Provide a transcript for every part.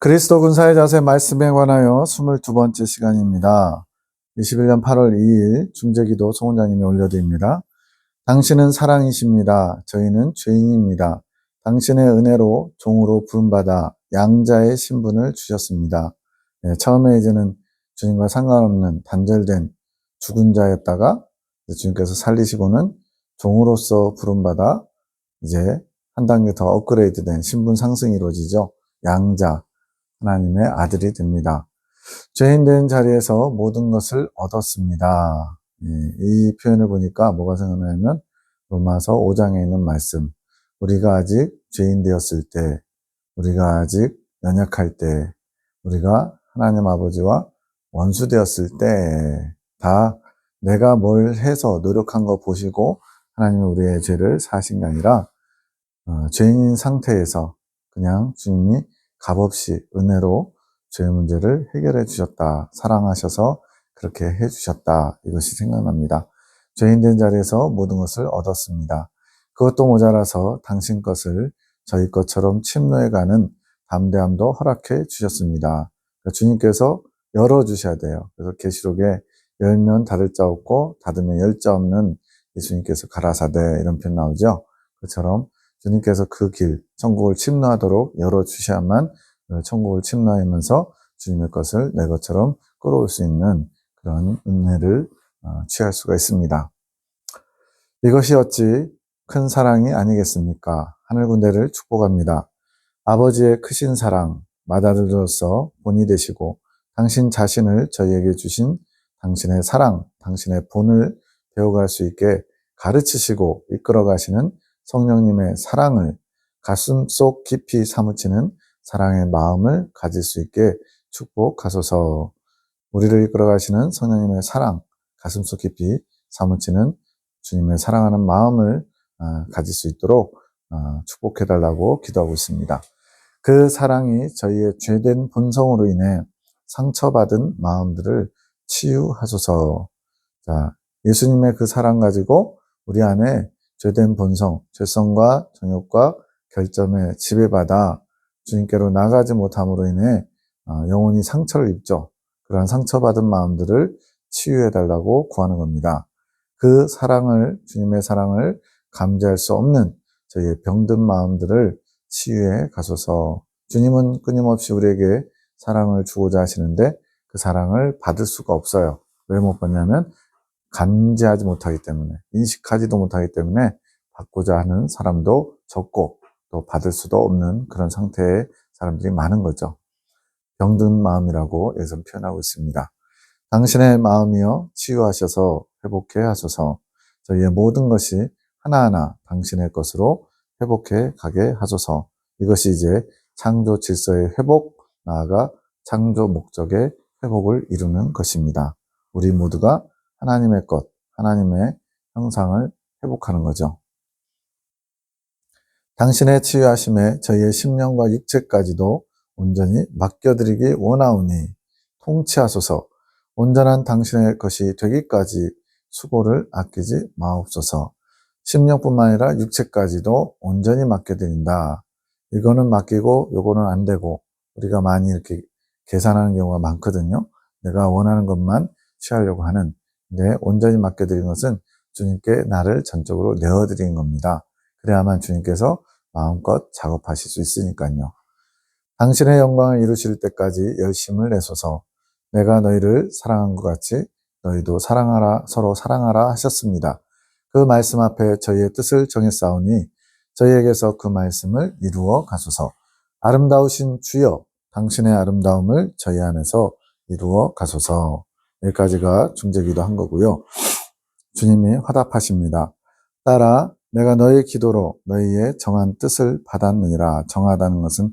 그리스도 군사의 자세 말씀에 관하여 22번째 시간입니다. 21년 8월 2일 중재기도 송원장님이 올려드립니다. 당신은 사랑이십니다. 저희는 죄인입니다. 당신의 은혜로 종으로 부름받아 양자의 신분을 주셨습니다. 네, 처음에 이제는 주님과 상관없는 단절된 죽은 자였다가 주님께서 살리시고는 종으로서 부름받아 이제 한 단계 더 업그레이드된 신분 상승이 이루어지죠. 양자. 하나님의 아들이 됩니다. 죄인 된 자리에서 모든 것을 얻었습니다. 이 표현을 보니까 뭐가 생각나냐면 로마서 5장에 있는 말씀. 우리가 아직 죄인 되었을 때, 우리가 아직 연약할 때, 우리가 하나님 아버지와 원수 되었을 때, 다 내가 뭘 해서 노력한 거 보시고 하나님이 우리의 죄를 사하신 게 아니라 죄인인 상태에서 그냥 주님이 값없이 은혜로 죄의 문제를 해결해 주셨다. 사랑하셔서 그렇게 해 주셨다. 이것이 생각납니다. 죄인 된 자리에서 모든 것을 얻었습니다. 그것도 모자라서 당신 것을 저희 것처럼 침노해가는 담대함도 허락해 주셨습니다. 그러니까 주님께서 열어주셔야 돼요. 그래서 계시록에 열면 닫을 자 없고 닫으면 열 자 없는 예수님께서 가라사대 이런 표현 나오죠. 그처럼 주님께서 그 길, 천국을 침노하도록 열어주셔야만 천국을 침노하면서 주님의 것을 내 것처럼 끌어올 수 있는 그런 은혜를 취할 수가 있습니다. 이것이 어찌 큰 사랑이 아니겠습니까? 하늘 군대를 축복합니다. 아버지의 크신 사랑, 맏아들로서 본이 되시고 당신 자신을 저희에게 주신 당신의 사랑, 당신의 본을 배워갈 수 있게 가르치시고 이끌어 가시는 성령님의 사랑을 가슴속 깊이 사무치는 사랑의 마음을 가질 수 있게 축복하소서. 우리를 이끌어 가시는 성령님의 사랑, 가슴속 깊이 사무치는 주님의 사랑하는 마음을 가질 수 있도록 축복해달라고 기도하고 있습니다. 그 사랑이 저희의 죄된 본성으로 인해 상처받은 마음들을 치유하소서. 자, 예수님의 그 사랑 가지고 우리 안에 죄된 본성, 죄성과 정욕과 결점에 지배받아 주님께로 나가지 못함으로 인해 영혼이 상처를 입죠. 그러한 상처받은 마음들을 치유해달라고 구하는 겁니다. 그 사랑을, 주님의 사랑을 감지할 수 없는 저희의 병든 마음들을 치유해 가소서. 주님은 끊임없이 우리에게 사랑을 주고자 하시는데 그 사랑을 받을 수가 없어요. 왜 못 받냐면 감지하지 못하기 때문에, 인식하지도 못하기 때문에 받고자 하는 사람도 적고 또 받을 수도 없는 그런 상태의 사람들이 많은 거죠. 병든 마음이라고 여기서 표현하고 있습니다. 당신의 마음이여 치유하셔서 회복해 하소서. 저희의 모든 것이 하나하나 당신의 것으로 회복해 가게 하소서. 이것이 이제 창조 질서의 회복, 나아가 창조 목적의 회복을 이루는 것입니다. 우리 모두가 하나님의 것, 하나님의 형상을 회복하는 거죠. 당신의 치유하심에 저희의 심령과 육체까지도 온전히 맡겨드리기 원하오니 통치하소서. 온전한 당신의 것이 되기까지 수고를 아끼지 마옵소서. 심령뿐만 아니라 육체까지도 온전히 맡겨드린다. 이거는 맡기고 요거는 안 되고 우리가 많이 이렇게 계산하는 경우가 많거든요. 내가 원하는 것만 취하려고 하는. 근데 온전히 맡겨드린 것은 주님께 나를 전적으로 내어드린 겁니다. 그래야만 주님께서 마음껏 작업하실 수 있으니까요. 당신의 영광을 이루실 때까지 열심을 내소서. 내가 너희를 사랑한 것 같이 너희도 사랑하라, 서로 사랑하라 하셨습니다. 그 말씀 앞에 저희의 뜻을 정했사오니 저희에게서 그 말씀을 이루어 가소서. 아름다우신 주여, 당신의 아름다움을 저희 안에서 이루어 가소서. 여기까지가 중재기도 한 거고요. 주님이 화답하십니다. 따라 내가 너의 기도로 너희의 정한 뜻을 받았느니라. 정하다는 것은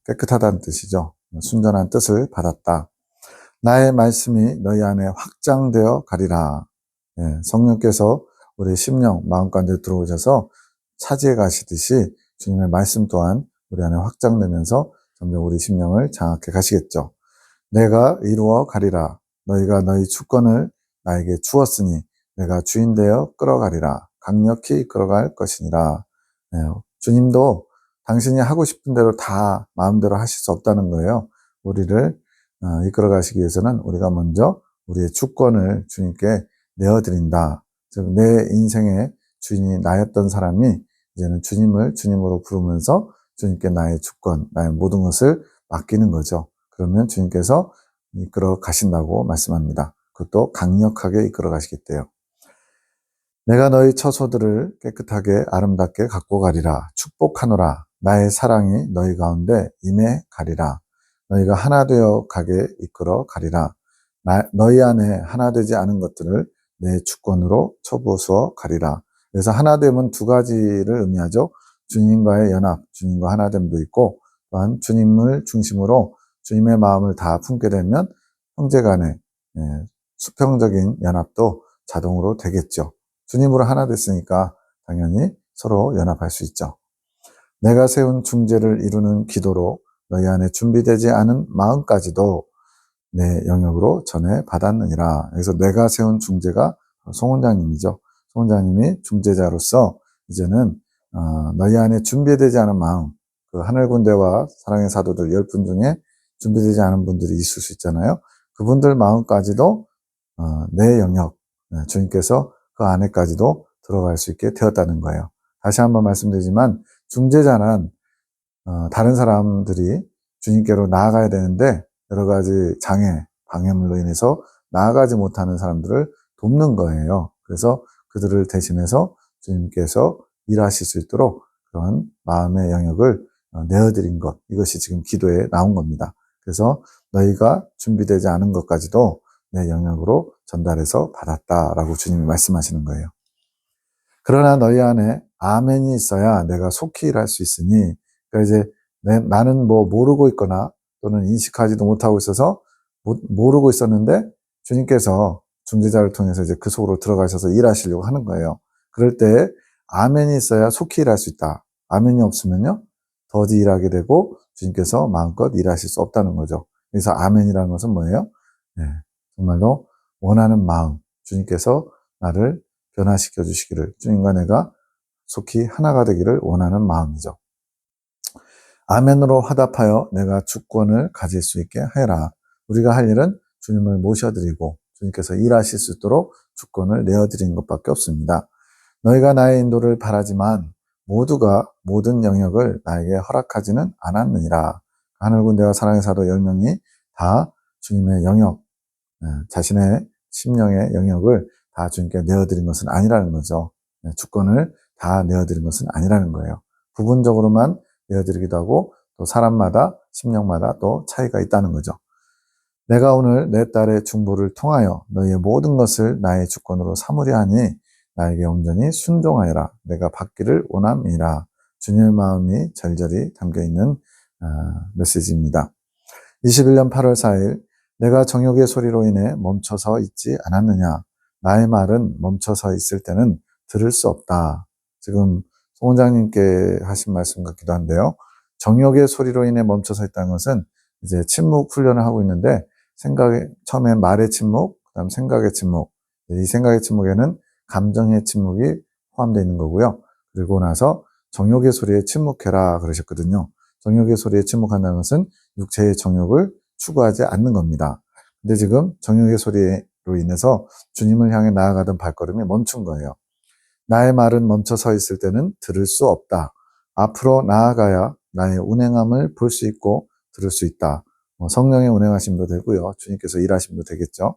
깨끗하다는 뜻이죠. 순전한 뜻을 받았다. 나의 말씀이 너희 안에 확장되어 가리라. 성령께서 우리 심령, 마음 가운데 들어오셔서 차지해 가시듯이 주님의 말씀 또한 우리 안에 확장되면서 점점 우리 심령을 장악해 가시겠죠. 내가 이루어 가리라. 너희가 너희 주권을 나에게 주었으니 내가 주인 되어 끌어가리라. 강력히 끌어갈 것이니라. 주님도 당신이 하고 싶은 대로 다 마음대로 하실 수 없다는 거예요. 우리를 이끌어 가시기 위해서는 우리가 먼저 우리의 주권을 주님께 내어드린다. 즉, 내 인생의 주인이 나였던 사람이 이제는 주님을 주님으로 부르면서 주님께 나의 주권, 나의 모든 것을 맡기는 거죠. 그러면 주님께서 이끌어 가신다고 말씀합니다. 그것도 강력하게 이끌어 가시겠대요. 내가 너희 처소들을 깨끗하게 아름답게 갖고 가리라. 축복하노라. 나의 사랑이 너희 가운데 임해 가리라. 너희가 하나 되어 가게 이끌어 가리라. 너희 안에 하나 되지 않은 것들을 내 주권으로 쳐부수어 가리라. 그래서 하나 됨은 두 가지를 의미하죠. 주님과의 연합, 주님과 하나됨도 있고, 또한 주님을 중심으로 주님의 마음을 다 품게 되면 형제 간의 수평적인 연합도 자동으로 되겠죠. 주님으로 하나 됐으니까 당연히 서로 연합할 수 있죠. 내가 세운 중재를 이루는 기도로 너희 안에 준비되지 않은 마음까지도 내 영역으로 전해 받았느니라. 그래서 내가 세운 중재가 송원장님이죠. 송원장님이 중재자로서 이제는 너희 안에 준비되지 않은 마음, 그 하늘군대와 사랑의 사도들 10분 중에 준비되지 않은 분들이 있을 수 있잖아요. 그분들 마음까지도 내 영역, 주님께서 그 안에까지도 들어갈 수 있게 되었다는 거예요. 다시 한번 말씀드리지만 중재자는 다른 사람들이 주님께로 나아가야 되는데 여러 가지 장애, 방해물로 인해서 나아가지 못하는 사람들을 돕는 거예요. 그래서 그들을 대신해서 주님께서 일하실 수 있도록 그런 마음의 영역을 내어드린 것, 이것이 지금 기도에 나온 겁니다. 그래서 너희가 준비되지 않은 것까지도 내 영역으로 전달해서 받았다라고 주님이 말씀하시는 거예요. 그러나 너희 안에 아멘이 있어야 내가 속히 일할 수 있으니, 그러니까 이제 나는 뭐 모르고 있거나 또는 인식하지도 못하고 있어서 모르고 있었는데 주님께서 중재자를 통해서 이제 그 속으로 들어가셔서 일하시려고 하는 거예요. 그럴 때 아멘이 있어야 속히 일할 수 있다. 아멘이 없으면요, 더디 일하게 되고 주님께서 마음껏 일하실 수 없다는 거죠. 그래서 아멘이라는 것은 뭐예요? 네, 정말로 원하는 마음, 주님께서 나를 변화시켜 주시기를, 주님과 내가 속히 하나가 되기를 원하는 마음이죠. 아멘으로 화답하여 내가 주권을 가질 수 있게 하여라. 우리가 할 일은 주님을 모셔드리고 주님께서 일하실 수 있도록 주권을 내어드리는 것밖에 없습니다. 너희가 나의 인도를 바라지만 모두가 모든 영역을 나에게 허락하지는 않았느니라. 하늘군대와 사랑의 사도 10명이 다 주님의 영역, 자신의 심령의 영역을 다 주님께 내어드린 것은 아니라는 거죠. 주권을 다 내어드린 것은 아니라는 거예요. 부분적으로만 내어드리기도 하고 또 사람마다 심령마다 또 차이가 있다는 거죠. 내가 오늘 내 딸의 중보를 통하여 너희의 모든 것을 나의 주권으로 삼으려 하니 나에게 온전히 순종하여라. 내가 받기를 원함이라. 주님의 마음이 절절히 담겨있는 메시지입니다. 21년 8월 4일 내가 정욕의 소리로 인해 멈춰서 있지 않았느냐. 나의 말은 멈춰서 있을 때는 들을 수 없다. 지금 송 원장님께 하신 말씀 같기도 한데요. 정욕의 소리로 인해 멈춰서 있다는 것은 이제 침묵 훈련을 하고 있는데 처음에 말의 침묵, 그다음 생각의 침묵. 이 생각의 침묵에는 감정의 침묵이 포함되어 있는 거고요. 그리고 나서 정욕의 소리에 침묵해라 그러셨거든요. 정욕의 소리에 침묵한다는 것은 육체의 정욕을 추구하지 않는 겁니다. 근데 지금 정욕의 소리로 인해서 주님을 향해 나아가던 발걸음이 멈춘 거예요. 나의 말은 멈춰 서 있을 때는 들을 수 없다. 앞으로 나아가야 나의 운행함을 볼 수 있고 들을 수 있다. 성령의 운행하심도 되고요. 주님께서 일하심도 되겠죠.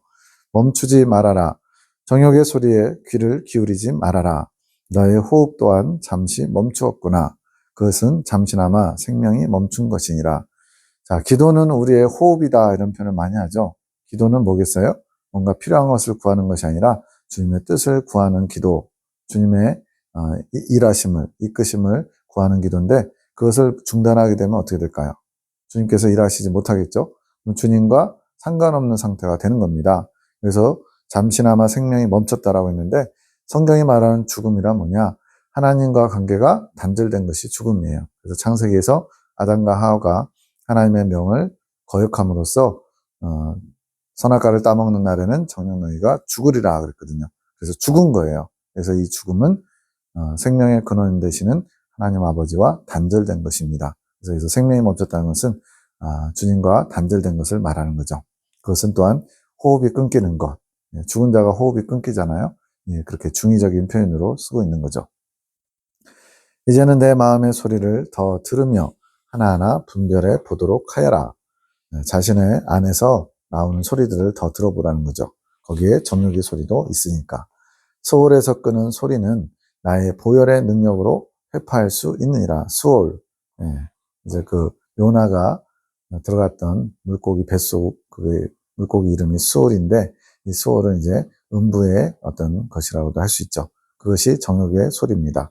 멈추지 말아라. 정욕의 소리에 귀를 기울이지 말아라. 너의 호흡 또한 잠시 멈추었구나. 그것은 잠시나마 생명이 멈춘 것이니라. 자, 기도는 우리의 호흡이다 이런 표현을 많이 하죠. 기도는 뭐겠어요? 뭔가 필요한 것을 구하는 것이 아니라 주님의 뜻을 구하는 기도, 주님의 일하심을, 이끄심을 구하는 기도인데 그것을 중단하게 되면 어떻게 될까요? 주님께서 일하시지 못하겠죠? 주님과 상관없는 상태가 되는 겁니다. 그래서 잠시나마 생명이 멈췄다라고 했는데 성경이 말하는 죽음이란 뭐냐? 하나님과 관계가 단절된 것이 죽음이에요. 그래서 창세기에서 아담과 하와가 하나님의 명을 거역함으로써 선악과를 따먹는 날에는 정녕 너희가 죽으리라 그랬거든요. 그래서 죽은 거예요. 그래서 이 죽음은 생명의 근원 되시는 하나님 아버지와 단절된 것입니다. 그래서 여기서 생명이 멈췄다는 것은 주님과 단절된 것을 말하는 거죠. 그것은 또한 호흡이 끊기는 것, 죽은 자가 호흡이 끊기잖아요. 그렇게 중의적인 표현으로 쓰고 있는 거죠. 이제는 내 마음의 소리를 더 들으며 하나하나 분별해 보도록 하여라. 자신의 안에서 나오는 소리들을 더 들어보라는 거죠. 거기에 정욕의 소리도 있으니까. 소울에서 끄는 소리는 나의 보혈의 능력으로 회파할 수 있느니라. 수올. 이제 그 요나가 들어갔던 물고기 뱃속 그 물고기 이름이 수올인데, 이 수올은 이제 음부의 어떤 것이라고도 할 수 있죠. 그것이 정욕의 소리입니다.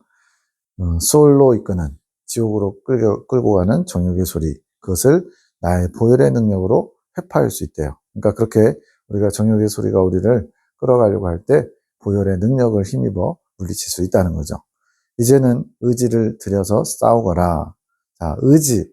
수올로 이끄는 지옥으로 끌고 가는 정욕의 소리, 그것을 나의 보혈의 능력으로 회파할 수 있대요. 그러니까 그렇게 우리가 정욕의 소리가 우리를 끌어가려고 할 때 보혈의 능력을 힘입어 물리칠 수 있다는 거죠. 이제는 의지를 들여서 싸우거라. 자, 의지.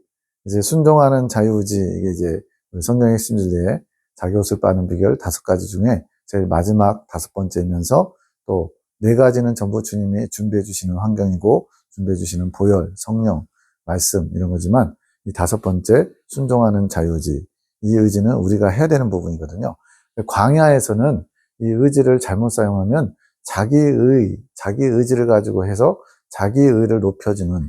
이제 순종하는 자유의지, 이게 이제 성경의 핵심 진리에 자기 옷을 빠는 비결 5가지 중에 제일 마지막 5번째이면서 또 4가지는 전부 주님이 준비해 주시는 환경이고 준비해 주시는 보혈, 성령, 말씀 이런 거지만 이 5번째 순종하는 자유의지, 이 의지는 우리가 해야 되는 부분이거든요. 광야에서는 이 의지를 잘못 사용하면 자기 의지를 가지고 해서 자기 의를 높여주는,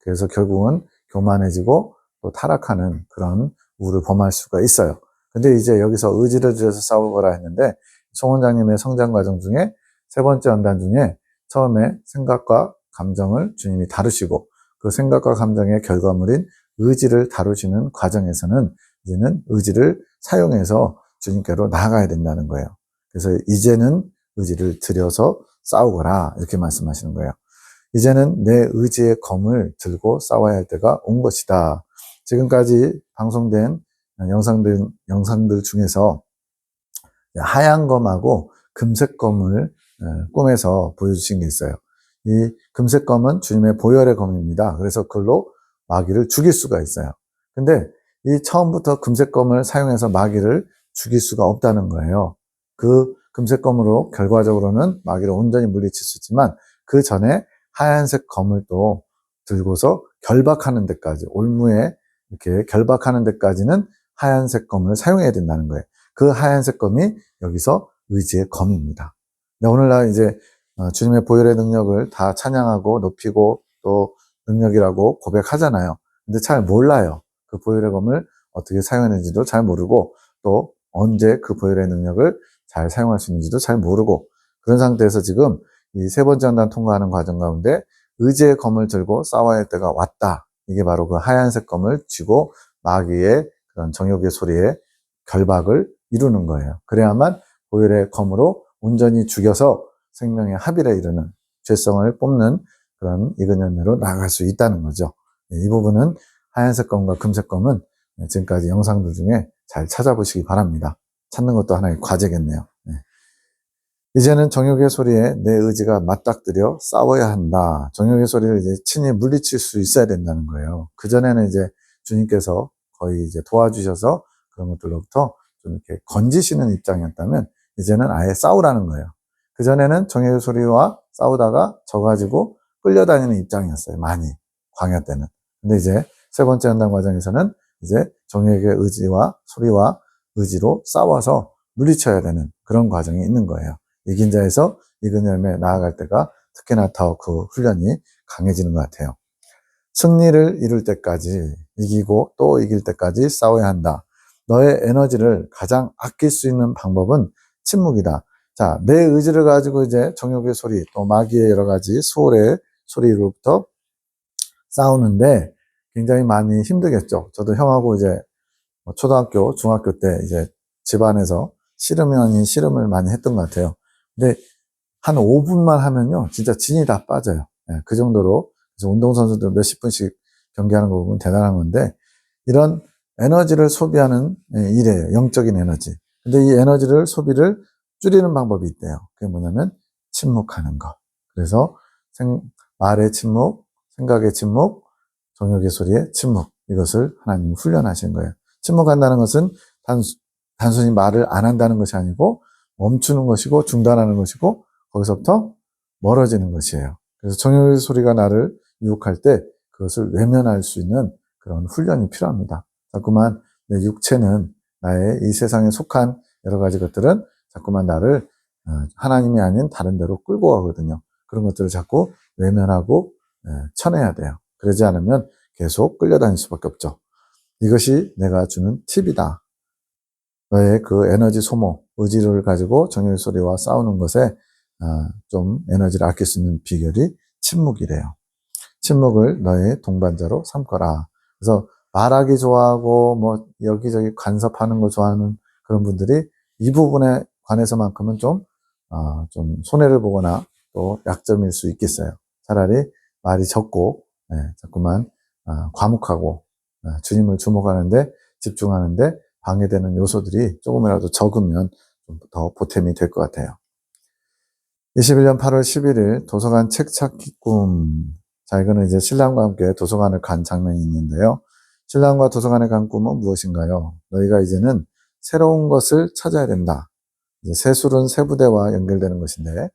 그래서 결국은 교만해지고 또 타락하는 그런 우를 범할 수가 있어요. 근데 이제 여기서 의지를 들여서 싸우거라 했는데 송 원장님의 성장 과정 중에 3번째 연단 중에 처음에 생각과 감정을 주님이 다루시고 그 생각과 감정의 결과물인 의지를 다루시는 과정에서는 이제는 의지를 사용해서 주님께로 나아가야 된다는 거예요. 그래서 이제는 의지를 들여서 싸우거라 이렇게 말씀하시는 거예요. 이제는 내 의지의 검을 들고 싸워야 할 때가 온 것이다. 지금까지 방송된 영상들 중에서 하얀 검하고 금색 검을 꿈에서 보여주신 게 있어요. 이 금색 검은 주님의 보혈의 검입니다. 그래서 그걸로 마귀를 죽일 수가 있어요. 근데 이 처음부터 금색 검을 사용해서 마귀를 죽일 수가 없다는 거예요. 그 금색 검으로 결과적으로는 마귀를 온전히 물리칠 수 있지만 그 전에 하얀색 검을 또 들고서 결박하는 데까지, 올무에 이렇게 결박하는 데까지는 하얀색 검을 사용해야 된다는 거예요. 그 하얀색 검이 여기서 의지의 검입니다. 오늘날 이제 주님의 보혈의 능력을 다 찬양하고 높이고 또 능력이라고 고백하잖아요. 근데 잘 몰라요. 그 보혈의 검을 어떻게 사용하는지도 잘 모르고 또 언제 그 보혈의 능력을 잘 사용할 수 있는지도 잘 모르고 그런 상태에서 지금 이 3번째 연단 통과하는 과정 가운데 의지의 검을 들고 싸워야 할 때가 왔다. 이게 바로 그 하얀색 검을 쥐고 마귀의 그런 정욕의 소리에 결박을 이루는 거예요. 그래야만 보혈의 검으로 온전히 죽여서 생명의 합일에 이르는 죄성을 뽑는 그런 익은 열매로 나아갈 수 있다는 거죠. 이 부분은 하얀색 검과 금색 검은 지금까지 영상들 중에 잘 찾아보시기 바랍니다. 찾는 것도 하나의 과제겠네요. 이제는 정욕의 소리에 내 의지가 맞닥뜨려 싸워야 한다. 정욕의 소리를 이제 친히 물리칠 수 있어야 된다는 거예요. 그전에는 이제 주님께서 거의 이제 도와주셔서 그런 것들로부터 좀 이렇게 건지시는 입장이었다면 이제는 아예 싸우라는 거예요. 그전에는 정욕의 소리와 싸우다가 져가지고 끌려다니는 입장이었어요. 많이. 광야 때는. 근데 이제 3번째 연단 과정에서는 이제 정욕의 의지와 소리와 의지로 싸워서 물리쳐야 되는 그런 과정이 있는 거예요. 이긴 자에서 익은 열매 나아갈 때가 특히나 더 그 훈련이 강해지는 것 같아요. 승리를 이룰 때까지, 이기고 또 이길 때까지 싸워야 한다. 너의 에너지를 가장 아낄 수 있는 방법은 침묵이다. 자, 내 의지를 가지고 이제 정욕의 소리, 또 마귀의 여러 가지 수월의 소리로부터 싸우는데 굉장히 많이 힘들겠죠. 저도 형하고 이제 초등학교, 중학교 때 이제 집안에서 씨름이 아닌 씨름을 많이 했던 것 같아요. 근데 한 5분만 하면요, 진짜 진이 다 빠져요. 그 정도로. 그래서 운동선수들 몇십 분씩 경기하는 거 보면 대단한 건데, 이런 에너지를 소비하는 일이에요. 영적인 에너지. 근데 이 에너지를 소비를 줄이는 방법이 있대요. 그게 뭐냐면 침묵하는 것. 그래서 말의 침묵, 생각의 침묵, 정욕의 소리의 침묵. 이것을 하나님이 훈련하신 거예요. 침묵한다는 것은 단순히 말을 안 한다는 것이 아니고 멈추는 것이고 중단하는 것이고 거기서부터 멀어지는 것이에요. 그래서 정욕의 소리가 나를 유혹할 때 그것을 외면할 수 있는 그런 훈련이 필요합니다. 자꾸만 내 육체는 나의 이 세상에 속한 여러 가지 것들은 자꾸만 나를 하나님이 아닌 다른 데로 끌고 가거든요. 그런 것들을 자꾸 외면하고 쳐내야 돼요. 그러지 않으면 계속 끌려다닐 수밖에 없죠. 이것이 내가 주는 팁이다. 너의 그 에너지 소모, 의지를 가지고 정열 소리와 싸우는 것에 좀 에너지를 아낄 수 있는 비결이 침묵이래요. 침묵을 너의 동반자로 삼거라. 그래서 말하기 좋아하고 뭐 여기저기 간섭하는 거 좋아하는 그런 분들이 이 부분에 관해서만큼은 좀 손해를 보거나 또 약점일 수 있겠어요. 차라리 말이 적고 자꾸만 과묵하고 주님을 주목하는데 집중하는데 방해되는 요소들이 조금이라도 적으면 좀 더 보탬이 될 것 같아요. 21년 8월 11일 도서관 책 찾기 꿈. 자, 이거는 이제 신랑과 함께 도서관을 간 장면이 있는데요. 신랑과 도서관에 간 꿈은 무엇인가요? 너희가 이제는 새로운 것을 찾아야 된다. 이제 세술은 세부대와 연결되는 것인데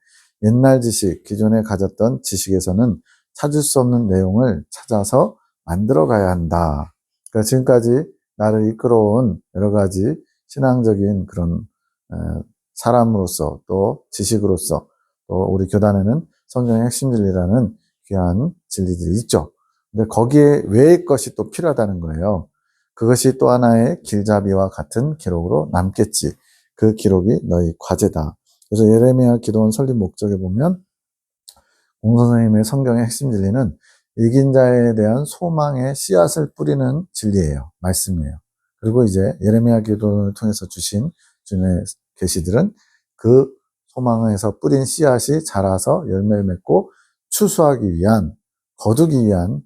옛날 지식, 기존에 가졌던 지식에서는 찾을 수 없는 내용을 찾아서 만들어 가야 한다. 그러니까 지금까지 나를 이끌어온 여러 가지 신앙적인 그런 사람으로서 또 지식으로서 또 우리 교단에는 성경의 핵심 진리라는 귀한 진리들이 있죠. 근데 거기에 외의 것이 또 필요하다는 거예요. 그것이 또 하나의 길잡이와 같은 기록으로 남겠지. 그 기록이 너희 과제다. 그래서 예레미야 기도원 설립 목적에 보면 공선생님의 성경의 핵심 진리는 이긴 자에 대한 소망의 씨앗을 뿌리는 진리예요. 말씀이에요. 그리고 이제 예레미야 기도원을 통해서 주신 주님의 계시들은 그 소망에서 뿌린 씨앗이 자라서 열매를 맺고 추수하기 위한, 거두기 위한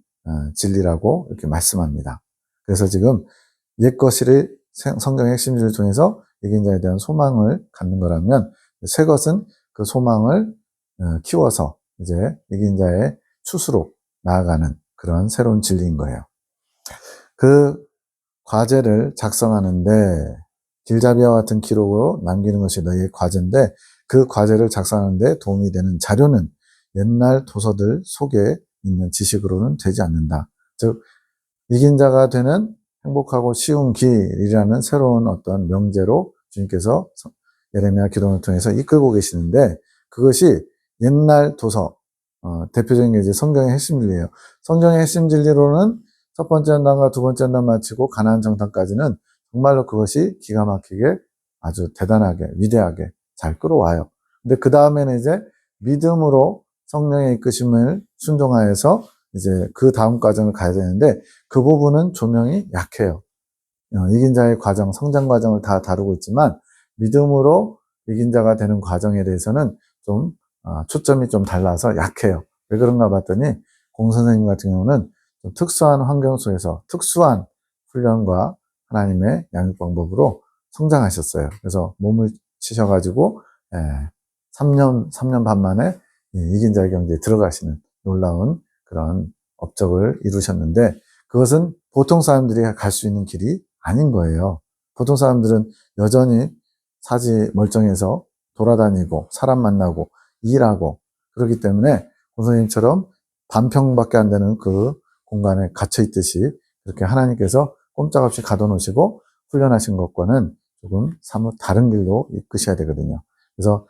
진리라고 이렇게 말씀합니다. 그래서 지금 옛것을 성경의 핵심 진리를 통해서 이긴 자에 대한 소망을 갖는 거라면 새 것은 그 소망을 키워서 이제 이긴 자의 추수로 나아가는 그런 새로운 진리인 거예요. 그 과제를 작성하는데 길잡이와 같은 기록으로 남기는 것이 너희의 과제인데 그 과제를 작성하는데 도움이 되는 자료는 옛날 도서들 속에 있는 지식으로는 되지 않는다. 즉 이긴 자가 되는 행복하고 쉬운 길이라는 새로운 어떤 명제로 주님께서 예레미야 기도를 통해서 이끌고 계시는데 그것이 옛날 도서, 대표적인 게 이제 성경의 핵심 진리예요. 성경의 핵심 진리로는 첫 번째 연단과 두 번째 연단 마치고 가나안 정탐까지는 정말로 그것이 기가 막히게 아주 대단하게 위대하게 잘 끌어와요. 근데 그 다음에는 이제 믿음으로 성령의 이끄심을 순종하여서 이제 그 다음 과정을 가야 되는데 그 부분은 조명이 약해요. 이긴 자의 과정, 성장 과정을 다 다루고 있지만 믿음으로 이긴 자가 되는 과정에 대해서는 좀 초점이 좀 달라서 약해요. 왜 그런가 봤더니 공 선생님 같은 경우는 좀 특수한 환경 속에서 특수한 훈련과 하나님의 양육 방법으로 성장하셨어요. 그래서 몸을 치셔가지고 3년 반 만에 이긴 자의 경기에 들어가시는 놀라운 그런 업적을 이루셨는데 그것은 보통 사람들이 갈 수 있는 길이 아닌 거예요. 보통 사람들은 여전히 사지 멀쩡해서 돌아다니고 사람 만나고 일하고 그렇기 때문에 권선생님처럼 반평밖에 안 되는 그 공간에 갇혀 있듯이 그렇게 하나님께서 꼼짝없이 가둬놓으시고 훈련하신 것과는 조금 사뭇 다른 길로 이끄셔야 되거든요. 그래서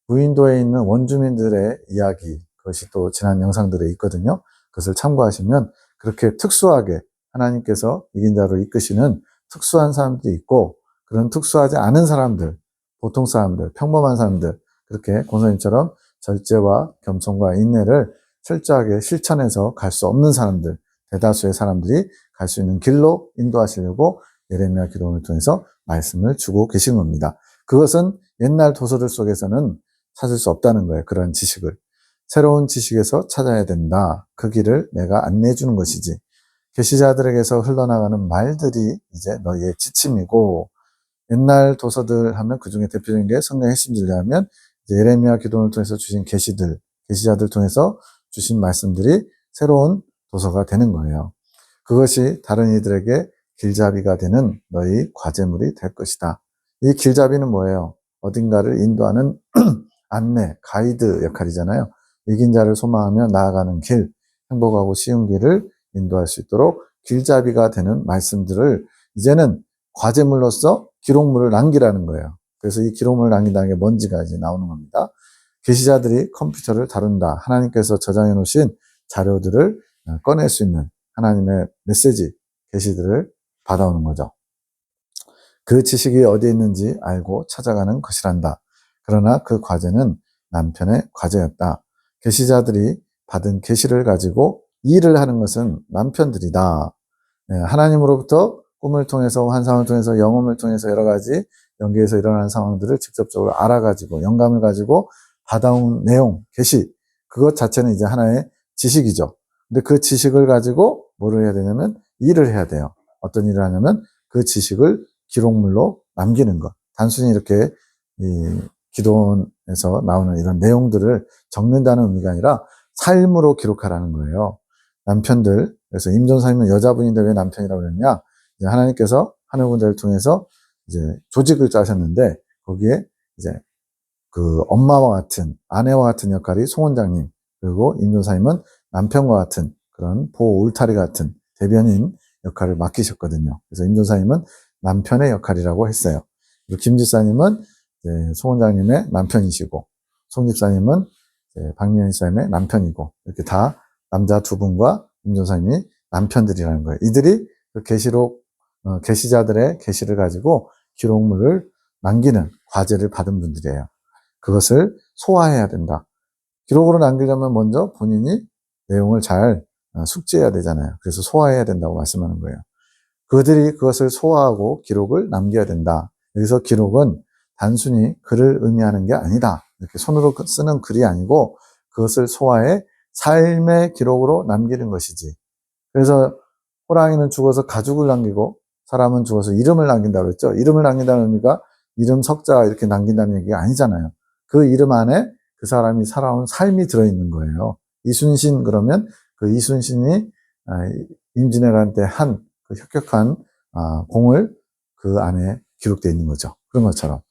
무인도에 있는 원주민들의 이야기 그것이 또 지난 영상들에 있거든요. 그것을 참고하시면 그렇게 특수하게 하나님께서 이긴 자로 이끄시는 특수한 사람들이 있고 그런 특수하지 않은 사람들, 보통 사람들, 평범한 사람들 그렇게 권선님처럼 절제와 겸손과 인내를 철저하게 실천해서 갈 수 없는 사람들, 대다수의 사람들이 갈 수 있는 길로 인도하시려고 예레미야 기도원을 통해서 말씀을 주고 계신 겁니다. 그것은 옛날 도서들 속에서는 찾을 수 없다는 거예요. 그런 지식을. 새로운 지식에서 찾아야 된다. 그 길을 내가 안내해 주는 것이지. 계시자들에게서 흘러나가는 말들이 이제 너희의 지침이고 옛날 도서들 하면 그중에 대표적인 게 성경의 핵심 진리하면 예레미야 기도원을 통해서 주신 계시자들 통해서 주신 말씀들이 새로운 도서가 되는 거예요. 그것이 다른 이들에게 길잡이가 되는 너희 과제물이 될 것이다. 이 길잡이는 뭐예요? 어딘가를 인도하는 안내, 가이드 역할이잖아요. 이긴 자를 소망하며 나아가는 길, 행복하고 쉬운 길을 인도할 수 있도록 길잡이가 되는 말씀들을 이제는 과제물로서 기록물을 남기라는 거예요. 그래서 이 기록물을 남긴다는 게 뭔지가 이제 나오는 겁니다. 계시자들이 컴퓨터를 다룬다. 하나님께서 저장해 놓으신 자료들을 꺼낼 수 있는 하나님의 메시지, 계시들을 받아오는 거죠. 그 지식이 어디에 있는지 알고 찾아가는 것이란다. 그러나 그 과제는 남편의 과제였다. 계시자들이 받은 계시를 가지고 일을 하는 것은 남편들이다. 하나님으로부터 꿈을 통해서 환상을 통해서 영험을 통해서 여러 가지 연계에서 일어나는 상황들을 직접적으로 알아가지고 영감을 가지고 받아온 내용, 계시, 그것 자체는 이제 하나의 지식이죠. 근데 그 지식을 가지고 뭐를 해야 되냐면 일을 해야 돼요. 어떤 일을 하냐면 그 지식을 기록물로 남기는 것. 단순히 이렇게 이 기도원에서 나오는 이런 내용들을 적는다는 의미가 아니라 삶으로 기록하라는 거예요. 남편들, 그래서 임종사님은 여자분인데 왜 남편이라고 그랬냐? 이제 하나님께서 하늘 군대를 통해서 이제 조직을 짜셨는데 거기에 이제 그 엄마와 같은 아내와 같은 역할이 송원장님, 그리고 임종사님은 남편과 같은 그런 보호 울타리 같은 대변인 역할을 맡기셨거든요. 그래서 임종사님은 남편의 역할이라고 했어요. 그리고 김집사님은 송원장님의 남편이시고, 송집사님은 박미연 집사님의 남편이고, 이렇게 다 남자 두 분과 임종사님이 남편들이라는 거예요. 이들이 그 계시록, 계시자들의 계시를 가지고 기록물을 남기는 과제를 받은 분들이에요. 그것을 소화해야 된다. 기록으로 남기려면 먼저 본인이 내용을 잘 숙지해야 되잖아요. 그래서 소화해야 된다고 말씀하는 거예요. 그들이 그것을 소화하고 기록을 남겨야 된다. 여기서 기록은 단순히 글을 의미하는 게 아니다. 이렇게 손으로 쓰는 글이 아니고 그것을 소화해 삶의 기록으로 남기는 것이지. 그래서 호랑이는 죽어서 가죽을 남기고 사람은 죽어서 이름을 남긴다고 했죠. 이름을 남긴다는 의미가 이름 석자 이렇게 남긴다는 얘기가 아니잖아요. 그 이름 안에 그 사람이 살아온 삶이 들어있는 거예요. 이순신 그러면 그 이순신이 임진왜란때 한 그 혁혁한 공을 그 안에 기록되어 있는 거죠. 그런 것처럼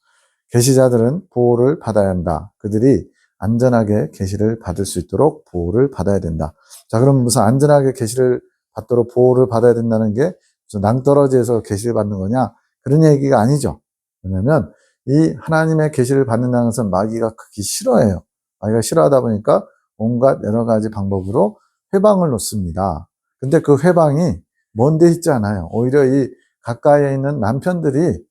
계시자들은 보호를 받아야 한다. 그들이 안전하게 계시를 받을 수 있도록 보호를 받아야 된다. 자, 그럼 무슨 안전하게 계시를 받도록 보호를 받아야 된다는 게 무슨 낭떠러지에서 계시를 받는 거냐? 그런 얘기가 아니죠. 왜냐하면 이 하나님의 계시를 받는다는 것은 마귀가 극히 싫어해요. 마귀가 싫어하다 보니까 온갖 여러 가지 방법으로 회방을 놓습니다. 근데 그 회방이 먼데 있지 않아요. 오히려 이 가까이에 있는 남편들이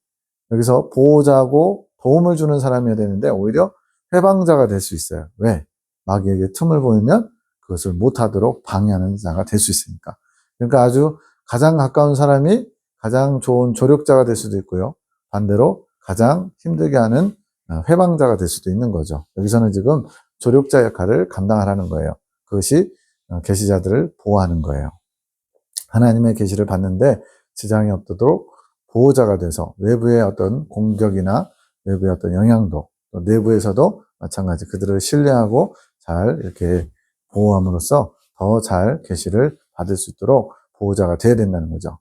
여기서 보호자고 도움을 주는 사람이어야 되는데 오히려 회방자가 될 수 있어요. 왜? 마귀에게 틈을 보이면 그것을 못하도록 방해하는 자가 될 수 있으니까. 그러니까 아주 가장 가까운 사람이 가장 좋은 조력자가 될 수도 있고요. 반대로 가장 힘들게 하는 회방자가 될 수도 있는 거죠. 여기서는 지금 조력자 역할을 감당하라는 거예요. 그것이 계시자들을 보호하는 거예요. 하나님의 계시를 받는데 지장이 없도록 보호자가 돼서 외부의 어떤 공격이나 외부의 어떤 영향도 또 내부에서도 마찬가지 그들을 신뢰하고 잘 이렇게 보호함으로써 더 잘 계시를 받을 수 있도록 보호자가 돼야 된다는 거죠.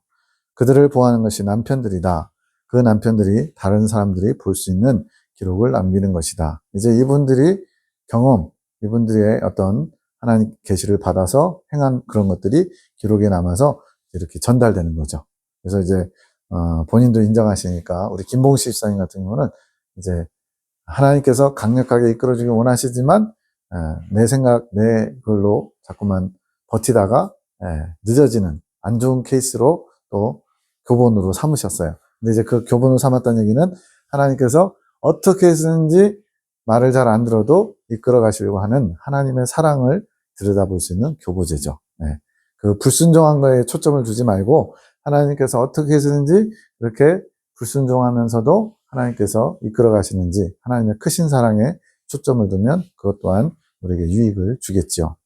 그들을 보호하는 것이 남편들이다. 그 남편들이 다른 사람들이 볼 수 있는 기록을 남기는 것이다. 이제 이분들이 경험, 이분들의 어떤 하나님 계시를 받아서 행한 그런 것들이 기록에 남아서 이렇게 전달되는 거죠. 그래서 이제 본인도 인정하시니까 우리 김봉식 집사님 같은 경우는 이제 하나님께서 강력하게 이끌어주길 원하시지만 내 생각, 내 걸로 자꾸만 버티다가 늦어지는 안 좋은 케이스로 또 교본으로 삼으셨어요. 근데 이제 그 교본으로 삼았다는 얘기는 하나님께서 어떻게 쓰는지 말을 잘 안 들어도 이끌어 가시려고 하는 하나님의 사랑을 들여다볼 수 있는 교보제죠. 그 불순종한 거에 초점을 두지 말고 하나님께서 어떻게 쓰는지 그렇게 불순종하면서도 하나님께서 이끌어 가시는지 하나님의 크신 사랑에 초점을 두면 그것 또한 우리에게 유익을 주겠죠.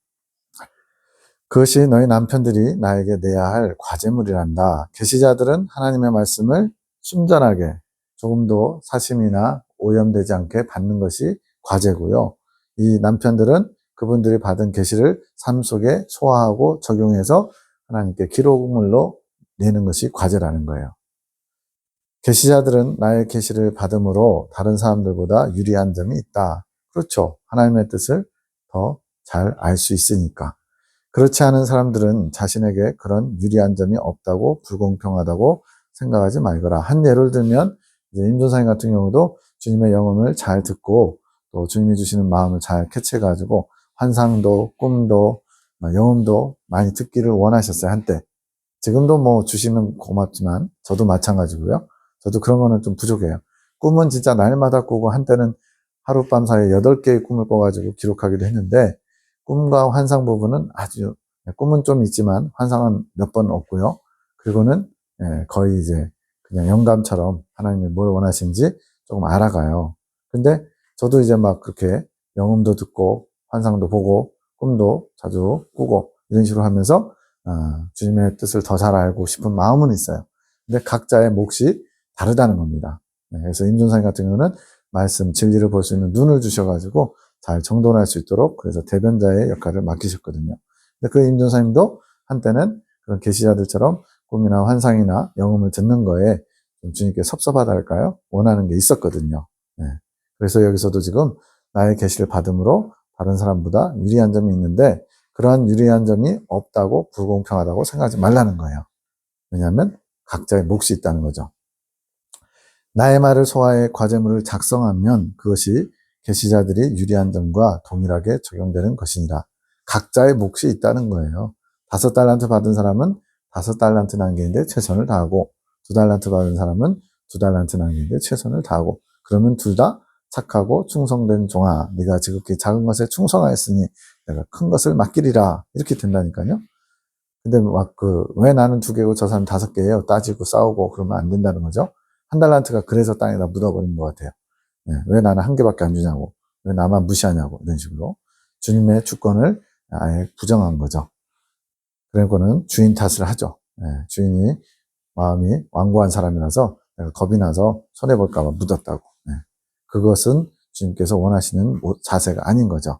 그것이 너희 남편들이 나에게 내야 할 과제물이란다. 계시자들은 하나님의 말씀을 순전하게 조금도 사심이나 오염되지 않게 받는 것이 과제고요. 이 남편들은 그분들이 받은 계시를 삶 속에 소화하고 적용해서 하나님께 기록물로 내는 것이 과제라는 거예요. 계시자들은 나의 계시를 받음으로 다른 사람들보다 유리한 점이 있다. 그렇죠. 하나님의 뜻을 더 잘 알 수 있으니까. 그렇지 않은 사람들은 자신에게 그런 유리한 점이 없다고 불공평하다고 생각하지 말거라. 한 예를 들면 이제 임준사님 같은 경우도 주님의 영음을 잘 듣고 또 주님이 주시는 마음을 잘 캐치해가지고 환상도 꿈도 영음도 많이 듣기를 원하셨어요, 한때. 지금도 뭐 주시면 고맙지만 저도 마찬가지고요. 저도 그런 거는 좀 부족해요. 꿈은 진짜 날마다 꾸고 한때는 하룻밤 사이에 8개의 꿈을 꿔가지고 기록하기도 했는데 꿈과 환상 부분은 아주 꿈은 좀 있지만 환상은 몇 번 없고요. 그리고는 거의 이제 그냥 영감처럼 하나님이 뭘 원하시는지 조금 알아가요. 근데 저도 이제 막 그렇게 영음도 듣고 환상도 보고 꿈도 자주 꾸고 이런 식으로 하면서 주님의 뜻을 더 잘 알고 싶은 마음은 있어요. 근데 각자의 몫이 다르다는 겁니다. 그래서 임준사님 같은 경우는 말씀, 진리를 볼 수 있는 눈을 주셔가지고 잘 정돈할 수 있도록 그래서 대변자의 역할을 맡기셨거든요. 근데 그 임준사님도 한때는 그런 계시자들처럼 꿈이나 환상이나 영음을 듣는 거에 좀 주님께 섭섭하다 할까요? 원하는 게 있었거든요. 그래서 여기서도 지금 나의 계시를 받음으로 다른 사람보다 유리한 점이 있는데 그러한 유리한 점이 없다고 불공평하다고 생각하지 말라는 거예요. 왜냐하면 각자의 몫이 있다는 거죠. 나의 말을 소화해 과제물을 작성하면 그것이 계시자들이 유리한 점과 동일하게 적용되는 것이니라. 각자의 몫이 있다는 거예요. 5달란트 받은 사람은 5달란트 남기는데 최선을 다하고 2달란트 받은 사람은 2달란트 남기는데 최선을 다하고 그러면 둘 다 착하고 충성된 종아 네가 지극히 작은 것에 충성하였으니 내가 큰 것을 맡기리라 이렇게 된다니까요. 근데 막 왜 나는 2개고 저 사람 5개예요 따지고 싸우고 그러면 안 된다는 거죠. 1달란트가 그래서 땅에다 묻어버린 것 같아요. 왜 나는 1개밖에 안 주냐고 왜 나만 무시하냐고 이런 식으로 주님의 주권을 아예 부정한 거죠. 그러고는 주인 탓을 하죠. 주인이 마음이 완고한 사람이라서 내가 겁이 나서 손해볼까 봐 묻었다고. 그것은 주님께서 원하시는 자세가 아닌 거죠.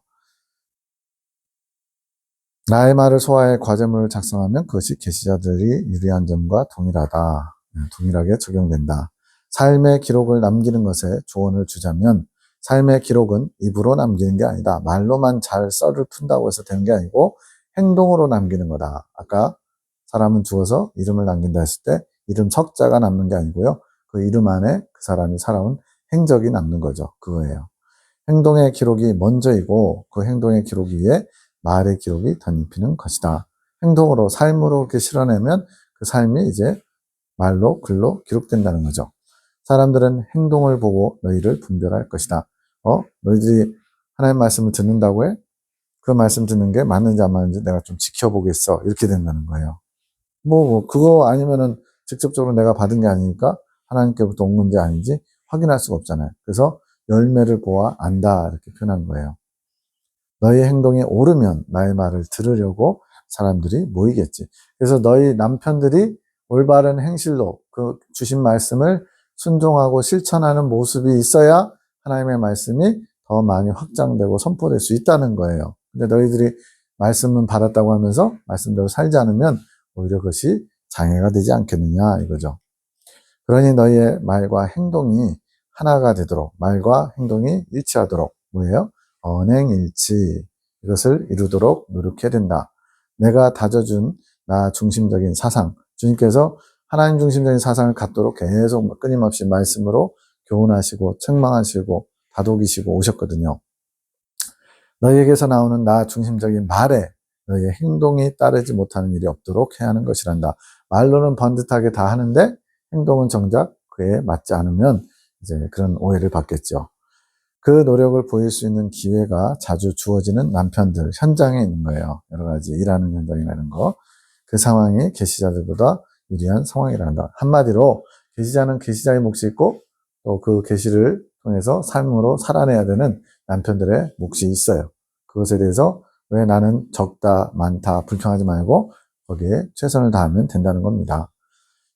나의 말을 소화해 과제물을 작성하면 그것이 계시자들이 유리한 점과 동일하다. 동일하게 적용된다. 삶의 기록을 남기는 것에 조언을 주자면 삶의 기록은 입으로 남기는 게 아니다. 말로만 잘 썰을 푼다고 해서 되는 게 아니고 행동으로 남기는 거다. 아까 사람은 죽어서 이름을 남긴다 했을 때 이름 석자가 남는 게 아니고요. 그 이름 안에 그 사람이 살아온 행적이 남는 거죠. 그거예요. 행동의 기록이 먼저이고 그 행동의 기록 위에 말의 기록이 덧입히는 것이다. 행동으로 삶으로 이렇게 실어내면 그 삶이 이제 말로 글로 기록된다는 거죠. 사람들은 행동을 보고 너희를 분별할 것이다. 너희들이 하나님 말씀을 듣는다고 해? 그 말씀 듣는 게 맞는지 안 맞는지 내가 좀 지켜보겠어. 이렇게 된다는 거예요. 그거 아니면은 직접적으로 내가 받은 게 아니니까 하나님께부터 온 건지 아닌지 확인할 수가 없잖아요. 그래서 열매를 보아 안다. 이렇게 표현한 거예요. 너희 행동이 옳으면 나의 말을 들으려고 사람들이 모이겠지. 그래서 너희 남편들이 올바른 행실로 그 주신 말씀을 순종하고 실천하는 모습이 있어야 하나님의 말씀이 더 많이 확장되고 선포될 수 있다는 거예요. 근데 너희들이 말씀은 받았다고 하면서 말씀대로 살지 않으면 오히려 그것이 장애가 되지 않겠느냐 이거죠. 그러니 너희의 말과 행동이 하나가 되도록 말과 행동이 일치하도록 뭐예요? 언행일치 이것을 이루도록 노력해야 된다. 내가 다져준 나 중심적인 사상 주님께서 하나님 중심적인 사상을 갖도록 계속 끊임없이 말씀으로 교훈하시고 책망하시고 다독이시고 오셨거든요. 너희에게서 나오는 나 중심적인 말에 너희의 행동이 따르지 못하는 일이 없도록 해야 하는 것이란다. 말로는 번듯하게 다 하는데 행동은 정작 그에 맞지 않으면 이제 그런 오해를 받겠죠. 그 노력을 보일 수 있는 기회가 자주 주어지는 남편들 현장에 있는 거예요. 여러 가지 일하는 현장이라는 거. 그 상황이 계시자들보다 유리한 상황이란다. 한마디로 계시자는 계시자의 몫이 있고 또 그 계시를 통해서 삶으로 살아내야 되는 남편들의 몫이 있어요. 그것에 대해서 왜 나는 적다, 많다, 불평하지 말고 거기에 최선을 다하면 된다는 겁니다.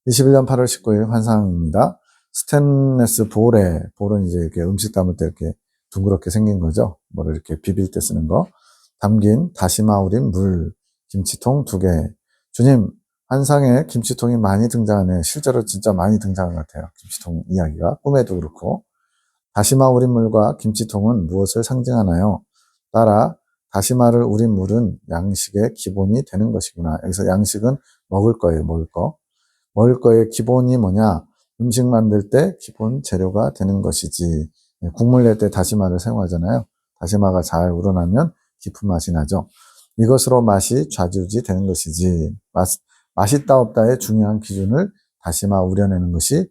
21년 8월 19일 환상입니다. 스테인레스 볼은 이제 이렇게 음식 담을 때 이렇게 둥그렇게 생긴 거죠. 뭐를 이렇게 비빌 때 쓰는 거. 담긴 다시마 우린 물, 김치통 2개. 주님, 환상에 김치통이 많이 등장하네. 실제로 진짜 많이 등장한 것 같아요. 김치통 이야기가. 꿈에도 그렇고. 다시마 우린 물과 김치통은 무엇을 상징하나요? 따라 다시마를 우린 물은 양식의 기본이 되는 것이구나. 여기서 양식은 먹을 거예요, 먹을 거. 먹을 거의 기본이 뭐냐? 음식 만들 때 기본 재료가 되는 것이지. 국물 낼 때 다시마를 사용하잖아요. 다시마가 잘 우러나면 깊은 맛이 나죠. 이것으로 맛이 좌지우지 되는 것이지. 맛있다 없다의 중요한 기준을 다시마 우려내는 것이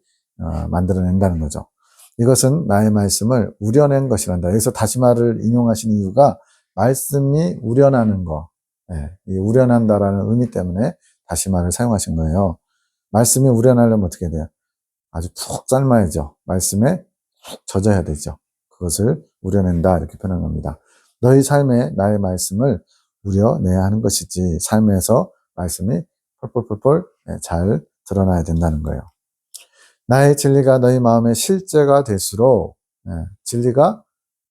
만들어낸다는 거죠. 이것은 나의 말씀을 우려낸 것이란다. 여기서 다시마를 인용하신 이유가 말씀이 우려나는 거, 이 우려난다라는 의미 때문에 다시마를 사용하신 거예요. 말씀이 우려나려면 어떻게 돼요? 아주 푹 삶아야죠. 말씀에 푹 젖어야 되죠. 그것을 우려낸다 이렇게 표현한 겁니다. 너희 삶에 나의 말씀을 우려내야 하는 것이지 삶에서 말씀이 펄펄펄펄 잘 드러나야 된다는 거예요. 나의 진리가 너희 마음의 실제가 될수록 진리가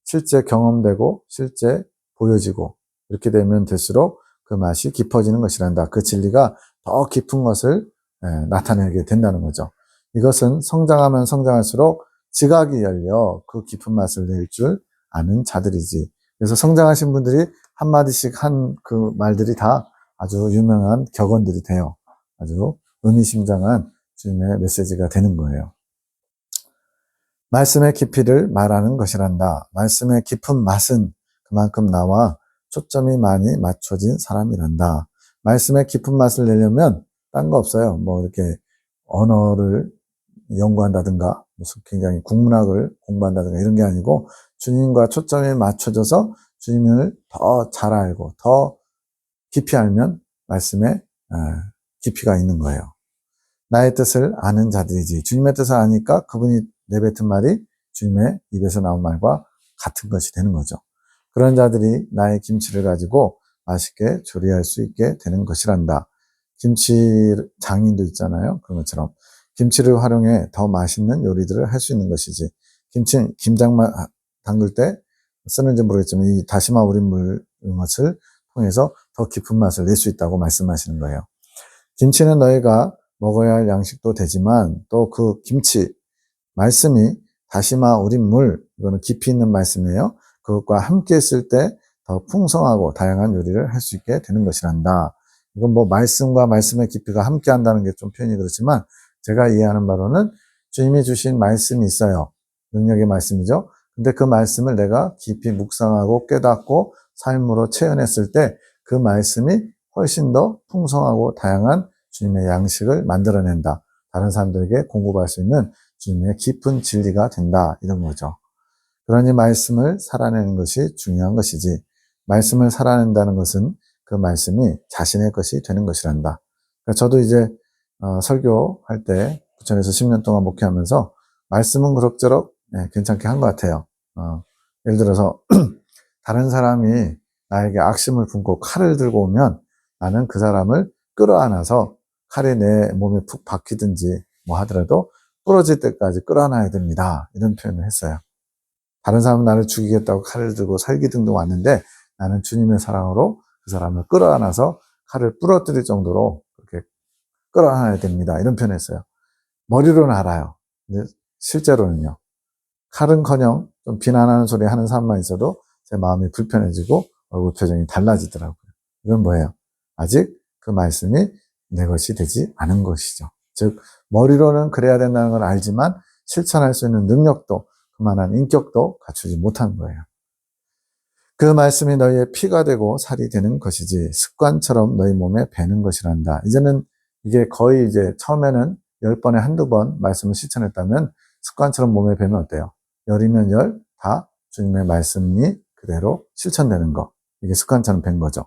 실제 경험되고 실제 보여지고 이렇게 되면 될수록 그 맛이 깊어지는 것이란다. 그 진리가 더 깊은 것을 나타내게 된다는 거죠. 이것은 성장하면 성장할수록 지각이 열려 그 깊은 맛을 낼 줄 아는 자들이지. 그래서 성장하신 분들이 한마디씩 한 그 말들이 다 아주 유명한 격언들이 돼요. 아주 의미심장한 주님의 메시지가 되는 거예요. 말씀의 깊이를 말하는 것이란다. 말씀의 깊은 맛은 그만큼 나와 초점이 많이 맞춰진 사람이란다. 말씀의 깊은 맛을 내려면 딴 거 없어요. 뭐 이렇게 언어를 연구한다든가 무슨 굉장히 국문학을 공부한다든가 이런 게 아니고 주님과 초점이 맞춰져서 주님을 더 잘 알고 더 깊이 알면 말씀에 깊이가 있는 거예요. 나의 뜻을 아는 자들이지. 주님의 뜻을 아니까 그분이 내뱉은 말이 주님의 입에서 나온 말과 같은 것이 되는 거죠. 그런 자들이 나의 김치를 가지고 맛있게 조리할 수 있게 되는 것이란다. 김치 장인도 있잖아요. 그런 것처럼 김치를 활용해 더 맛있는 요리들을 할 수 있는 것이지. 김장만 담글 때 쓰는지 모르겠지만 이 다시마 우린 물 것을 통해서 더 깊은 맛을 낼 수 있다고 말씀하시는 거예요. 김치는 너희가 먹어야 할 양식도 되지만 또 그 김치 말씀이 다시마 우린 물 이거는 깊이 있는 말씀이에요. 그것과 함께 있을 때 더 풍성하고 다양한 요리를 할 수 있게 되는 것이란다. 이건 뭐 말씀과 말씀의 깊이가 함께 한다는 게 좀 표현이 그렇지만 제가 이해하는 바로는 주님이 주신 말씀이 있어요. 능력의 말씀이죠. 근데 그 말씀을 내가 깊이 묵상하고 깨닫고 삶으로 체현했을 때 그 말씀이 훨씬 더 풍성하고 다양한 주님의 양식을 만들어낸다. 다른 사람들에게 공급할 수 있는 주님의 깊은 진리가 된다. 이런 거죠. 그러니 말씀을 살아내는 것이 중요한 것이지 말씀을 살아낸다는 것은 그 말씀이 자신의 것이 되는 것이란다. 그러니까 저도 이제 설교할 때 부천에서 10년 동안 목회하면서 말씀은 그럭저럭 괜찮게 한 것 같아요. 예를 들어서 다른 사람이 나에게 악심을 품고 칼을 들고 오면 나는 그 사람을 끌어안아서 칼이 내 몸에 푹 박히든지 뭐 하더라도 부러질 때까지 끌어안아야 됩니다. 이런 표현을 했어요. 다른 사람은 나를 죽이겠다고 칼을 들고 살기등등 왔는데 나는 주님의 사랑으로 그 사람을 끌어안아서 칼을 부러뜨릴 정도로 그렇게 끌어안아야 됩니다. 이런 표현을 했어요. 머리로는 알아요. 근데 실제로는요. 칼은커녕 좀 비난하는 소리 하는 사람만 있어도 제 마음이 불편해지고 얼굴 표정이 달라지더라고요. 이건 뭐예요? 아직 그 말씀이 내 것이 되지 않은 것이죠. 즉 머리로는 그래야 된다는 걸 알지만 실천할 수 있는 능력도 그만한 인격도 갖추지 못한 거예요. 그 말씀이 너희의 피가 되고 살이 되는 것이지 습관처럼 너희 몸에 배는 것이란다. 이제는 이게 거의 이제 처음에는 10번에 한두 번 말씀을 실천했다면 습관처럼 몸에 배면 어때요? 열이면 열, 다 주님의 말씀이 그대로 실천되는 거. 이게 습관처럼 된 거죠.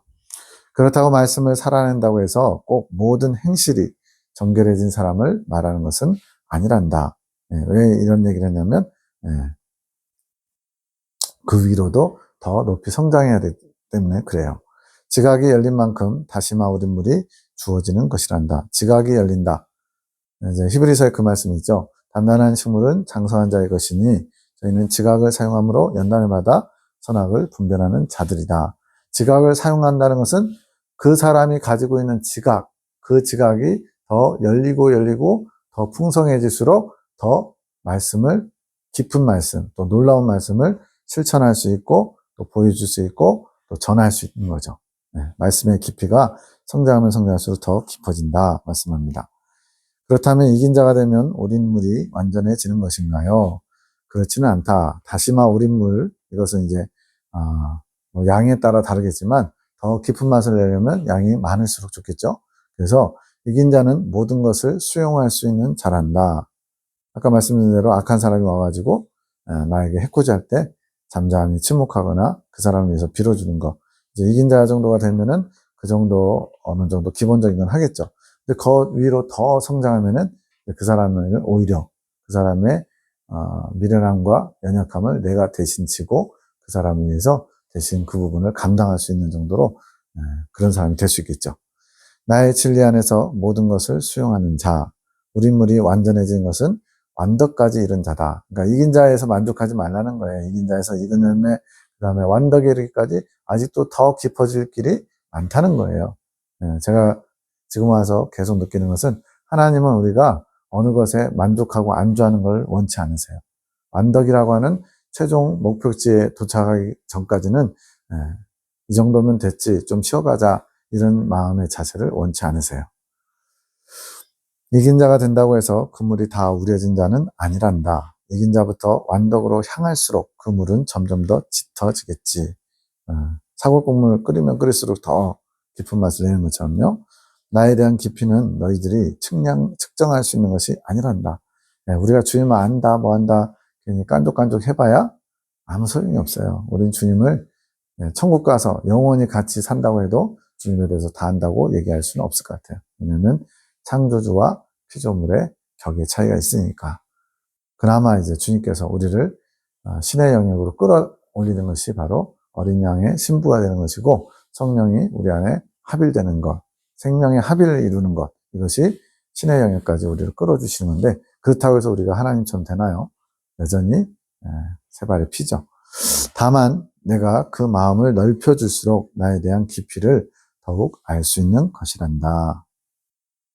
그렇다고 말씀을 살아낸다고 해서 꼭 모든 행실이 정결해진 사람을 말하는 것은 아니란다. 왜 이런 얘기를 했냐면 그 위로도 더 높이 성장해야 되기 때문에 그래요. 지각이 열린 만큼 다시마 우린 물이 주어지는 것이란다. 지각이 열린다. 이제 히브리서에 그 말씀이 있죠. 단단한 식물은 장성한 자의 것이니 저희는 지각을 사용함으로 연단을 선악을 분별하는 자들이다. 지각을 사용한다는 것은 그 사람이 가지고 있는 지각, 그 지각이 더 열리고 더 풍성해질수록 더 말씀을, 깊은 말씀, 또 놀라운 말씀을 실천할 수 있고 또 보여줄 수 있고 또 전할 수 있는 거죠. 말씀의 깊이가 성장하면 성장할수록 더 깊어진다 말씀합니다. 그렇다면 이긴 자가 되면 올인물이 완전해지는 것인가요? 그렇지는 않다. 다시마 올인물, 이것은 이제 뭐 양에 따라 다르겠지만 더 깊은 맛을 내려면 양이 많을수록 좋겠죠. 그래서 이긴 자는 모든 것을 수용할 수 있는 자란다. 아까 말씀드린 대로 악한 사람이 와가지고 나에게 해코지할 때 잠잠히 침묵하거나 그 사람을 위해서 빌어주는 거. 이제 이긴 자 정도가 되면은 그 정도 어느 정도 기본적인 건 하겠죠. 근데 그 위로 더 성장하면은 그 사람을 오히려 그 사람의 미련함과 연약함을 내가 대신 지고 그 사람을 위해서 대신 그 부분을 감당할 수 있는 정도로 그런 사람이 될 수 있겠죠. 나의 진리 안에서 모든 것을 수용하는 자, 우린물이 완전해진 것은 완덕까지 이른 자다. 그러니까 이긴 자에서 만족하지 말라는 거예요. 이긴 자에서 이긴 다음에 그 다음에 완덕에 이르기까지 아직도 더 깊어질 길이 많다는 거예요. 제가 지금 와서 계속 느끼는 것은 하나님은 우리가 어느 것에 만족하고 안주하는 걸 원치 않으세요. 완덕이라고 하는 최종 목표지에 도착하기 전까지는 이 정도면 됐지, 좀 쉬어가자, 이런 마음의 자세를 원치 않으세요. 이긴 자가 된다고 해서 그 물이 다 우려진 자는 아니란다. 이긴 자부터 완덕으로 향할수록 그 물은 점점 더 짙어지겠지. 사골국물 끓이면 끓일수록 더 깊은 맛을 내는 것처럼요. 나에 대한 깊이는 너희들이 측정할 수 있는 것이 아니란다. 우리가 주님을 안다, 뭐 한다, 괜히 깐족깐족 해봐야 아무 소용이 없어요. 우린 주님을 천국 가서 영원히 같이 산다고 해도 주님에 대해서 다 안다고 얘기할 수는 없을 것 같아요. 왜냐하면 창조주와 피조물의 격의 차이가 있으니까. 그나마 이제 주님께서 우리를 신의 영역으로 끌어올리는 것이 바로 어린 양의 신부가 되는 것이고, 성령이 우리 안에 합일되는 것, 생명의 합일을 이루는 것, 이것이 신의 영역까지 우리를 끌어주시는 건데, 그렇다고 해서 우리가 하나님처럼 되나요? 여전히 세 발의 피죠. 다만 내가 그 마음을 넓혀줄수록 나에 대한 깊이를 더욱 알 수 있는 것이란다.